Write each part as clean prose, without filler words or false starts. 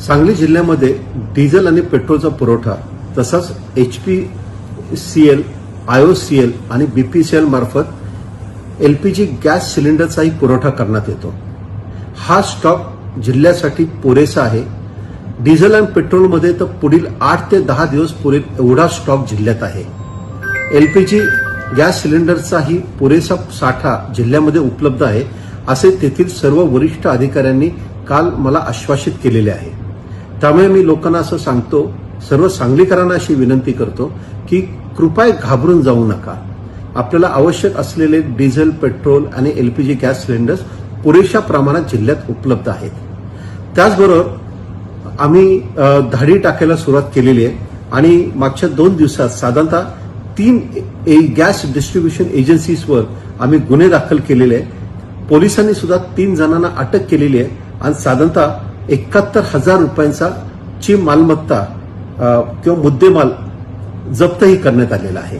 सांगली जिल्ह्यामध्ये डिझेल आणि पेट्रोलचा पुरवठा तसाच HPCL, IOCL आणि BPCL मार्फत LPG गॅस सिलेंडरचाही पुरवठा करण्यात येतो। हा स्टॉक जिल्ह्यासाठी पुरेसा आहे। डिझेल आणि पेट्रोलमध्ये तर पुढील 8 ते 10 दिवस पुरेल एवढा स्टॉक जिल्ह्यात आहे। LPG गॅस सिलेंडरचाही पुरेसा साठा जिल्ह्यामध्ये उपलब्ध आहे असे तेथील सर्व वरिष्ठ अधिकाऱ्यांनी काल मला आश्वासित केलेले आहे। त्यामुळे मी लोकांना असं सांगतो, सर्व सांगलीकरांना अशी विनंती करतो की कृपया घाबरून जाऊ नका। आपल्याला आवश्यक असलेले डिझेल, पेट्रोल आणि LPG गॅस सिलेंडर्स पुरेशा प्रमाणात जिल्ह्यात उपलब्ध आहेत। त्याचबरोबर आम्ही धाडी टाकायला सुरुवात केलेली आहे आणि मागच्या 2 दिवसात साधारणतः 3 गॅस डिस्ट्रीब्युशन एजन्सीजवर आम्ही गुन्हे दाखल केलेले आहे। पोलिसांनी सुद्धा 3 जणांना अटक केलेली आहे आणि साधारणतः 71,000 रुपयांची मालमत्ता किंवा मुद्देमाल जप्तही करण्यात आलेला आहे।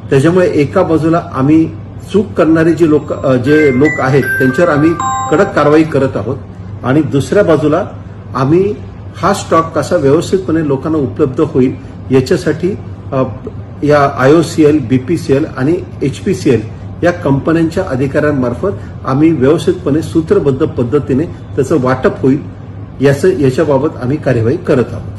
त्याच्यामुळे एका बाजूला आम्ही चूक करणारे जे लोक आहेत त्यांच्यावर आम्ही कडक कारवाई करत आहोत आणि दुसऱ्या बाजूला आम्ही हा स्टॉक कसा व्यवस्थितपणे लोकांना उपलब्ध होईल याच्यासाठी या IOCL, BPCL आणि HPCL या कंपन्यांच्या अधिकाऱ्यांमार्फत आम्ही व्यवस्थितपणे सूत्रबद्ध पद्धतीने त्याचं वाटप होईल याच्याबाबत आम्ही कार्यवाही करत आहोत।